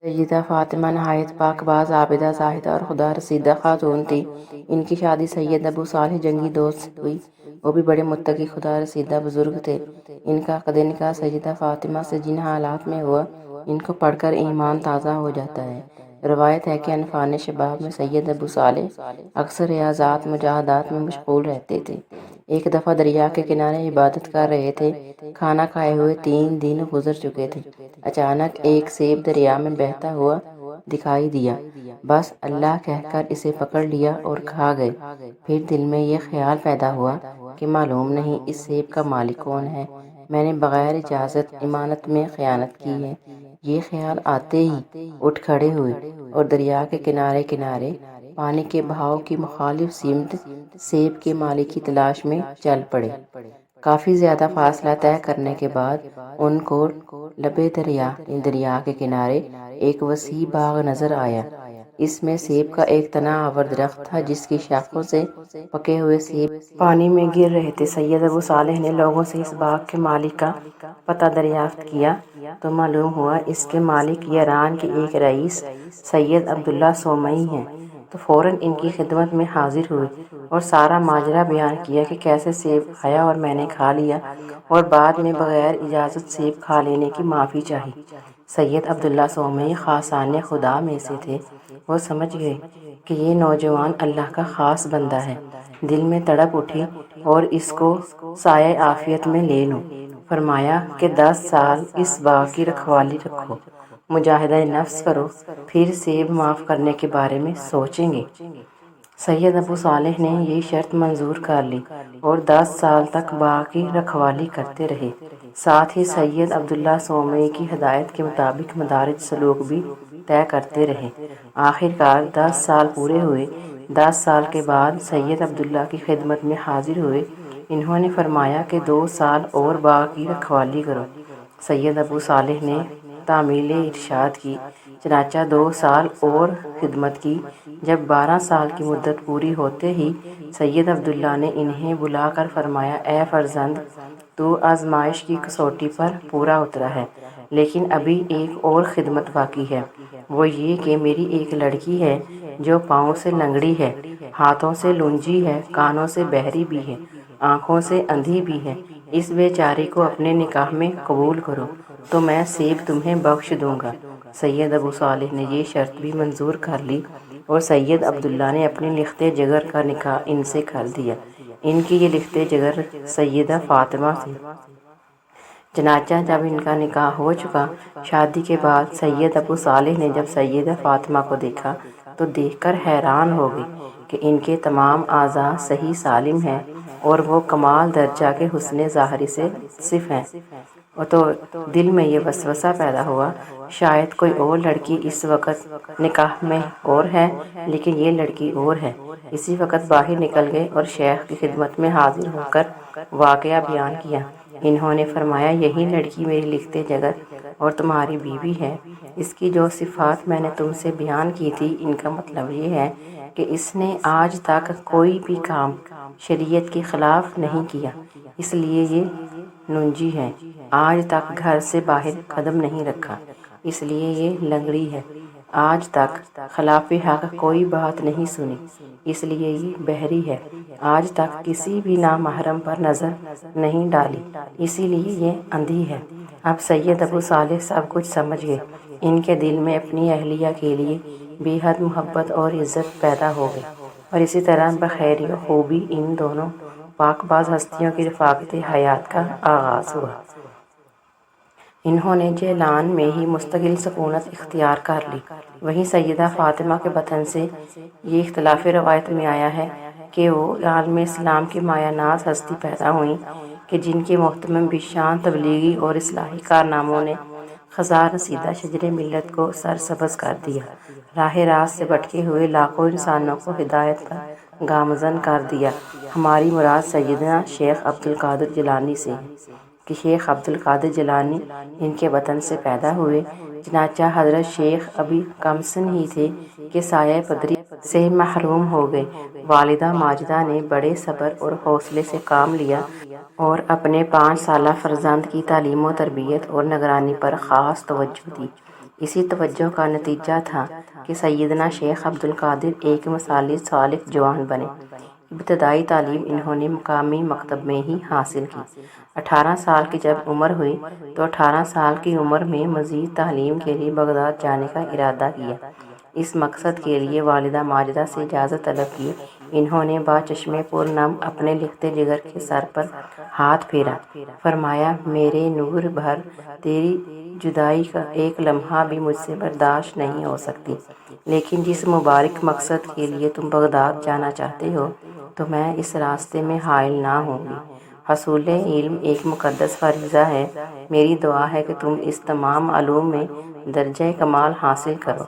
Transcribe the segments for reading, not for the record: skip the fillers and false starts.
سیدہ فاطمہ نہایت پاک باز، عابدہ، زاہدہ اور خدا رسیدہ خاتون تھی۔ ان کی شادی سید ابو صالح جنگی دوست سے ہوئی۔ وہ بھی بڑے متقی، خدا رسیدہ بزرگ تھے۔ ان کا عقد نکاح سیدہ فاطمہ سے جن حالات میں ہوا، ان کو پڑھ کر ایمان تازہ ہو جاتا ہے۔ روایت ہے کہ انفان شباب میں سید ابو صالح اکثر ریاضات مجاہدات میں مشغول رہتے تھے۔ ایک دفعہ دریا کے کنارے عبادت کر رہے تھے۔ کھانا کھائے ہوئے 3 دن گزر چکے تھے۔ اچانک ایک سیب دریا میں بہتا ہوا دکھائی دیا۔ بس اللہ کہہ کر اسے پکڑ لیا اور کھا گئے۔ پھر دل میں یہ خیال پیدا ہوا کہ معلوم نہیں اس سیب کا مالک کون ہے، میں نے بغیر اجازت امانت میں خیانت کی ہے۔ یہ خیال آتے ہی اٹھ کھڑے ہوئے اور دریا کے کنارے کنارے پانی کے بہاؤ کی مخالف سمت سیب کے مالک کی تلاش میں چل پڑے۔ کافی زیادہ فاصلہ طے کرنے کے بعد ان کو لبے دریا کے کنارے ایک وسیع باغ نظر آیا۔ اس میں سیب کا ایک تنا آور درخت تھا جس کی شاخوں سے پکے ہوئے سیب پانی میں گر رہے تھے۔ سید ابو صالح نے لوگوں سے اس باغ کے مالک کا پتہ دریافت کیا تو معلوم ہوا اس کے مالک یاران کے ایک رئیس سید عبداللہ سومئی ہیں۔ تو فوراً ان کی خدمت میں حاضر ہوئے اور سارا ماجرا بیان کیا کہ کیسے سیب کھایا اور میں نے کھا لیا اور بعد میں بغیر اجازت سیب کھا لینے کی معافی چاہی۔ سید عبداللہ سومئی خاصان خدا میں سے تھے۔ وہ سمجھ گئے کہ یہ نوجوان اللہ کا خاص بندہ ہے۔ دل میں تڑپ اٹھی اور اس کو سایہ عافیت میں لے لوں۔ فرمایا کہ 10 سال اس باغ کی رکھوالی رکھو، مجاہدہ نفس کرو، پھر سیب معاف کرنے کے بارے میں سوچیں گے۔ سید ابو صالح نے یہ شرط منظور کر لی اور 10 سال تک باغ کی رکھوالی کرتے رہے۔ ساتھ ہی سید عبداللہ سومئی کی ہدایت کے مطابق مدارج سلوک بھی طے کرتے رہے۔ آخر کار 10 سال پورے ہوئے۔ 10 سال کے بعد سید عبداللہ کی خدمت میں حاضر ہوئے۔ انہوں نے فرمایا کہ 2 سال اور باغ کی رکھوالی کرو۔ سید ابو صالح نے تعمیل ارشاد کی، چنانچہ 2 سال اور خدمت کی۔ جب 12 سال کی مدت پوری ہوتے ہی سید عبداللہ نے انہیں بلا کر فرمایا، اے فرزند، تو آزمائش کی کسوٹی پر پورا اترا ہے، لیکن ابھی ایک اور خدمت باقی ہے۔ وہ یہ کہ میری ایک لڑکی ہے جو پاؤں سے لنگڑی ہے، ہاتھوں سے لونجی ہے، کانوں سے بہری بھی ہے، آنکھوں سے اندھی بھی ہے۔ اس بیچاری کو اپنے نکاح میں قبول کرو تو میں سیب تمہیں بخش دوں گا۔ سید ابو صالح نے یہ شرط بھی منظور کر لی اور سید عبداللہ نے اپنی لخت جگر کا نکاح ان سے کر دیا۔ ان کی یہ لخت جگر سیدہ فاطمہ تھی۔ چنانچہ جب ان کا نکاح ہو چکا، شادی کے بعد سید ابو صالح نے جب سیدہ فاطمہ کو دیکھا تو دیکھ کر حیران ہو گئے کہ ان کے تمام اعضاء صحیح سالم ہیں اور وہ کمال درجہ کے حسن ظاہری سے متصف ہیں۔ تو دل میں یہ وسوسہ پیدا ہوا، شاید کوئی اور لڑکی اس وقت نکاح میں اور ہے، لیکن یہ لڑکی اور ہے۔ اسی وقت باہر نکل گئے اور شیخ کی خدمت میں حاضر ہو کر واقعہ بیان کیا۔ انہوں نے فرمایا، یہی لڑکی میری لخت جگر اور تمہاری بیوی ہے۔ اس کی جو صفات میں نے تم سے بیان کی تھی، ان کا مطلب یہ ہے کہ اس نے آج تک کوئی بھی کام شریعت کے خلاف نہیں کیا، اس لیے یہ لونجی ہے۔ آج تک گھر سے باہر قدم نہیں رکھا، اس لیے یہ لنگڑی ہے۔ آج تک خلاف حق کوئی بات نہیں سنی، اس لیے یہ بہری ہے۔ آج تک کسی بھی نامحرم پر نظر نہیں ڈالی، اسی لیے یہ اندھی ہے۔ اب سید ابو صالح سب کچھ سمجھ گئے۔ ان کے دل میں اپنی اہلیہ کے لیے بے حد محبت اور عزت پیدا ہو گئی اور اسی طرح بخیری و خوبی ان دونوں پاک باز ہستیوں کی رفاقت حیات کا آغاز ہوا۔ انہوں نے جیلان میں ہی مستقل سکونت اختیار کر لی۔ وہیں سیدہ فاطمہ کے بطن سے یہ اختلاف روایت میں آیا ہے کہ وہ عالم اسلام کی مایہ ناز ہستی پیدا ہوئیں کہ جن کے محتمم بشان تبلیغی اور اصلاحی کارناموں نے خزاں رسیدہ شجر ملت کو سرسبز کر دیا، راہ راست سے بھٹکے ہوئے لاکھوں انسانوں کو ہدایت پر گامزن کر دیا۔ ہماری مراد سیدنا شیخ عبد القادر جیلانی سے ہے کہ شیخ عبد القادر جیلانی ان کے بطن سے پیدا ہوئے۔ چنانچہ حضرت شیخ ابھی کم سن ہی تھے کہ سایہ پدری سے محروم ہو گئے۔ والدہ ماجدہ نے بڑے صبر اور حوصلے سے کام لیا اور اپنے 5 سالہ فرزند کی تعلیم و تربیت اور نگرانی پر خاص توجہ دی۔ اسی توجہ کا نتیجہ تھا کہ سیدنا شیخ عبد القادر ایک مثالی صالح جوان بنے۔ ابتدائی تعلیم انہوں نے مقامی مکتب میں ہی حاصل کی۔ 18 سال کی جب عمر ہوئی تو 18 سال کی عمر میں مزید تعلیم کے لیے بغداد جانے کا ارادہ کیا۔ اس مقصد کے لیے والدہ ماجدہ سے اجازت طلب کی۔ انہوں نے با چشمِ پرنم اپنے لکھتے جگر کے سر پر ہاتھ پھیرا، فرمایا میرے نور بھر، تیری جدائی کا ایک لمحہ بھی مجھ سے برداشت نہیں ہو سکتی، لیکن جس مبارک مقصد کے لیے تم بغداد جانا چاہتے ہو تو میں اس راستے میں حائل نہ ہوں گی۔ حصول علم ایک مقدس فریضہ ہے۔ میری دعا ہے کہ تم اس تمام علوم میں درجہ کمال حاصل کرو۔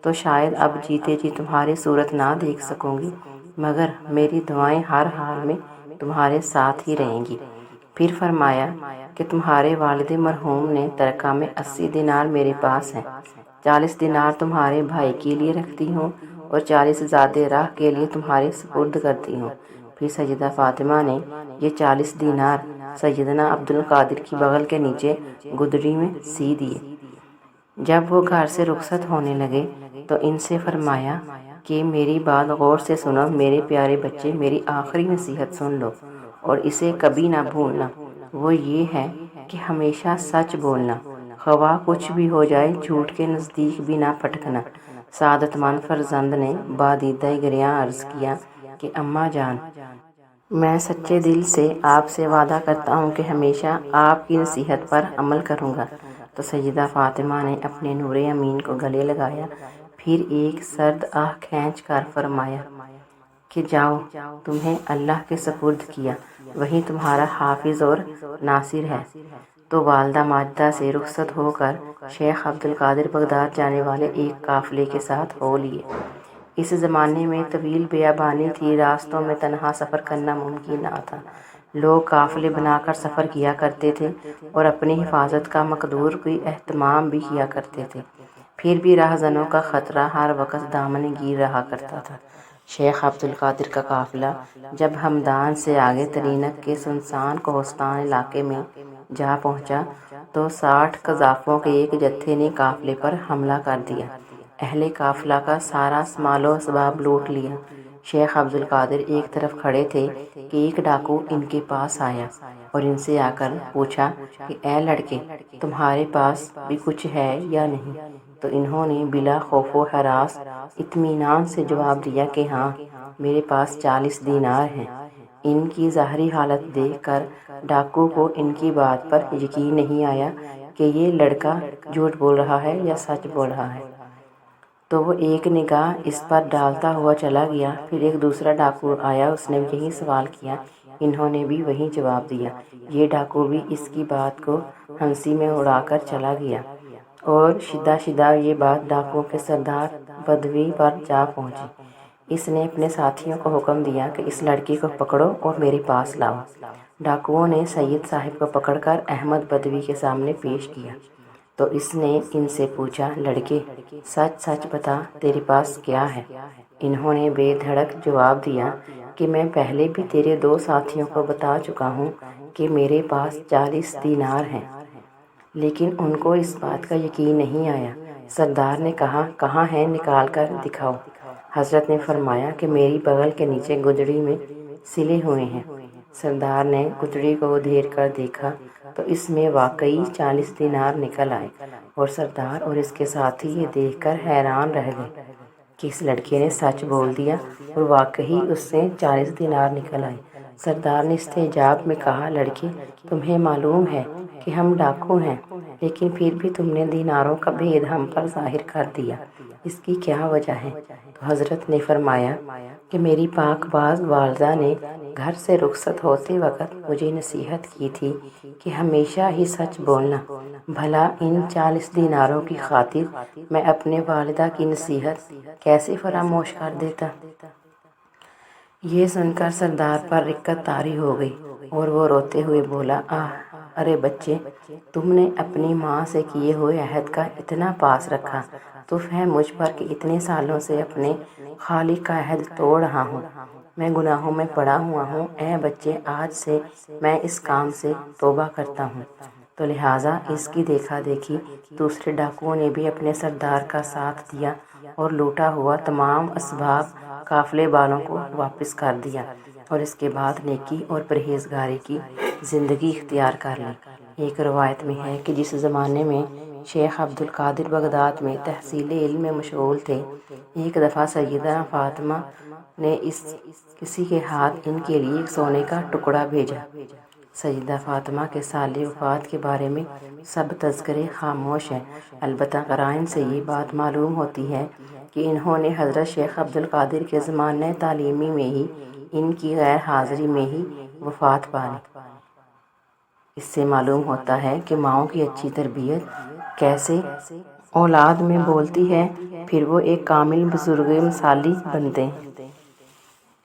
تو شاید اب جیتے جی تمہاری صورت نہ دیکھ سکوں گی، مگر میری دعائیں ہر حال میں تمہارے ساتھ ہی رہیں گی۔ پھر فرمایا کہ تمہارے والد مرحوم نے ترکہ میں 80 دینار میرے پاس ہیں، 40 دینار تمہارے بھائی کے لیے رکھتی ہوں اور 40 زادِ راہ کے لیے تمہارے سپرد کرتی ہوں۔ پھر سیدہ فاطمہ نے یہ 40 دینار سیدنا عبد القادر کی بغل کے نیچے گدڑی میں سی دیے۔ جب وہ گھر سے رخصت ہونے لگے تو ان سے فرمایا کہ میری بات غور سے سنو میرے پیارے بچے، میری آخری نصیحت سن لو اور اسے کبھی نہ بھولنا۔ وہ یہ ہے کہ ہمیشہ سچ بولنا، خواہ کچھ بھی ہو جائے، جھوٹ کے نزدیک بھی نہ پھٹکنا۔ سعادت مند فرزند نے بادیدہ گریاں عرض کیا کہ اماں جان، میں سچے دل سے آپ سے وعدہ کرتا ہوں کہ ہمیشہ آپ کی نصیحت پر عمل کروں گا۔ تو سیدہ فاطمہ نے اپنے نور امین کو گلے لگایا، پھر ایک سرد آہ کھینچ کر فرمایا کہ جاؤ، تمہیں اللہ کے سپرد کیا، وہی تمہارا حافظ اور ناصر ہے۔ تو والدہ ماجدہ سے رخصت ہو کر شیخ عبد القادر بغداد جانے والے ایک قافلے کے ساتھ ہو لیے۔ اس زمانے میں طویل بیابانی تھی، راستوں میں تنہا سفر کرنا ممکن نہ تھا۔ لوگ قافلے بنا کر سفر کیا کرتے تھے اور اپنی حفاظت کا مقدور کوئی اہتمام بھی کیا کرتے تھے، پھر بھی راہزنوں کا خطرہ ہر وقت دامن گیر رہا کرتا تھا۔ شیخ عبد القادر کا قافلہ جب ہمدان سے آگے ترینک کے سنسان کوہستان علاقے میں جا پہنچا تو 60 قذافوں کے ایک جتھے نے قافلے پر حملہ کر دیا۔ اہل قافلہ کا سارا مال و اسباب لوٹ لیا۔ شیخ عبد القادر ایک طرف کھڑے تھے کہ ایک ڈاکو ان کے پاس آیا اور ان سے آ کر پوچھا کہ اے لڑکے، تمہارے پاس بھی کچھ ہے یا نہیں؟ تو انہوں نے بلا خوف و ہراس اطمینان سے جواب دیا کہ ہاں، میرے پاس 40 دینار ہیں۔ ان کی ظاہری حالت دیکھ کر ڈاکو کو ان کی بات پر یقین نہیں آیا کہ یہ لڑکا جھوٹ بول رہا ہے یا سچ بول رہا ہے، تو وہ ایک نگاہ اس پر ڈالتا ہوا چلا گیا۔ پھر ایک دوسرا ڈاکو آیا، اس نے یہی سوال کیا، انہوں نے بھی وہی جواب دیا۔ یہ ڈاکو بھی اس کی بات کو ہنسی میں اڑا کر چلا گیا اور شدہ یہ بات ڈاکوؤں کے سردار بدوی پر جا پہنچی۔ اس نے اپنے ساتھیوں کو حکم دیا کہ اس لڑکی کو پکڑو اور میرے پاس لاؤ۔ ڈاکوؤں نے سید صاحب کو پکڑ کر احمد بدوی کے سامنے پیش کیا تو اس نے ان سے پوچھا، لڑکے، سچ سچ بتا، تیرے پاس کیا ہے؟ انہوں نے بے دھڑک جواب دیا کہ میں پہلے بھی تیرے 2 ساتھیوں کو بتا چکا ہوں کہ میرے پاس 40 دینار ہیں، لیکن ان کو اس بات کا یقین نہیں آیا۔ سردار نے کہا، کہاں ہیں، نکال کر دکھاؤ۔ حضرت نے فرمایا کہ میری بغل کے نیچے گدڑی میں سلے ہوئے ہیں۔ سردار نے گدڑی کو ادھیر کر دیکھا تو اس میں واقعی 40 دینار نکل آئے، اور سردار اور اس کے ساتھی یہ دیکھ کر حیران رہ گئے کہ اس لڑکے نے سچ بول دیا اور واقعی اس سے 40 دینار نکل آئے۔ سردار نے استعجاب میں کہا، لڑکے، تمہیں معلوم ہے کہ ہم ڈاکو ہیں، لیکن پھر بھی تم نے دیناروں کا بھید ہم پر ظاہر کر دیا، اس کی کیا وجہ ہے؟ تو حضرت نے فرمایا کہ میری پاک باز والدہ نے گھر سے رخصت ہوتے وقت مجھے نصیحت کی تھی کہ ہمیشہ ہی سچ بولنا۔ بھلا ان 40 دیناروں کی خاطر میں اپنے والدہ کی نصیحت کیسے فراموش کر دیتا؟ یہ سن کر سردار پر رقت طاری ہو گئی اور وہ روتے ہوئے بولا، ارے بچے، تم نے اپنی ماں سے کیے ہوئے عہد کا اتنا پاس رکھا تو فہم مجھ پر کہ اتنے سالوں سے اپنے خالق کا عہد توڑ رہا ہوں، میں گناہوں میں پڑا ہوا ہوں۔ اے بچے، آج سے میں اس کام سے توبہ کرتا ہوں۔ تو لہٰذا اس کی دیکھا دیکھی دوسرے ڈاکوؤں نے بھی اپنے سردار کا ساتھ دیا اور لوٹا ہوا تمام اسباب قافلے والوں کو واپس کر دیا، اور اس کے بعد نیکی اور پرہیزگاری کی زندگی اختیار کر لی۔ ایک روایت میں ہے کہ جس زمانے میں شیخ عبد القادر بغداد میں تحصیل علم میں مشغول تھے، ایک دفعہ سیدہ فاطمہ نے کسی کے ہاتھ ان کے لیے ایک سونے کا ٹکڑا بھیجا۔ سیدہ فاطمہ کے سال وفات کے بارے میں سب تذکرے خاموش ہیں، البتہ قرائن سے یہ بات معلوم ہوتی ہے کہ انہوں نے حضرت شیخ عبد القادر کے زمانہ تعلیمی میں ہی ان کی غیر حاضری میں ہی وفات پا لی۔ اس سے معلوم ہوتا ہے کہ ماؤں کی اچھی تربیت کیسے اولاد میں بولتی ہے، پھر وہ ایک کامل بزرگ مثالی بنتے ہیں۔